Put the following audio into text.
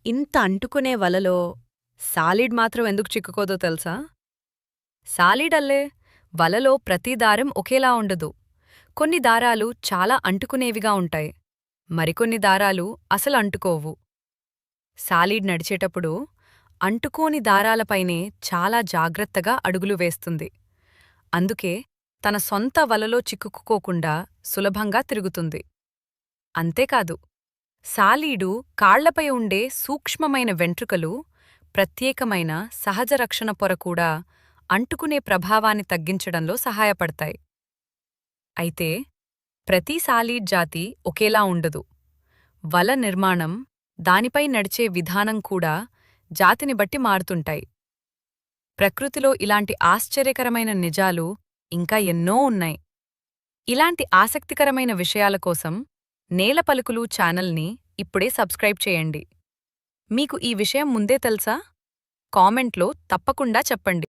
ఇంత అంటుకునే వలలో సాలిడ్ మాత్రం ఎందుకు చిక్కుకోదో తెలుసా? సాలిడల్లే వలలో ప్రతి దారం ఒకేలా ఉండదు. కొన్ని దారాలు చాలా అంటుకునేవిగా ఉంటాయి. మరికొన్ని దారాలు అసలు అంటుకోవు. సాలిడ్ నడిచేటప్పుడు అంటుకోని దారాలపైనే చాలా జాగ్రత్తగా అడుగులు వేస్తుంది. అందుకే తన సొంత వలలో చిక్కుకుపోకుండా సులభంగా తిరుగుతుంది. అంతేకాదు, సాలీడు కాళ్లపై ఉండే సూక్ష్మమైన వెంట్రుకలు, ప్రత్యేకమైన సహజ రక్షణ పొర కూడా అంటుకునే ప్రభావాన్ని తగ్గించడంలో సహాయపడతాయి. అయితే ప్రతి సాలీడ్ జాతి ఒకేలా ఉండదు. వల నిర్మాణం, దానిపై నడిచే విధానం కూడా జాతిని బట్టి మారుతుంటాయి. ప్రకృతిలో ఇలాంటి ఆశ్చర్యకరమైన నిజాలు ఇంకా ఎన్నో ఉన్నాయి. ఇలాంటి ఆసక్తికరమైన విషయాల కోసం నేల పలుకులు ఛానల్ని ఇప్పుడే సబ్స్క్రైబ్ చేయండి. మీకు ఈ విషయం ముందే తెలుసా? కామెంట్లో తప్పకుండా చెప్పండి.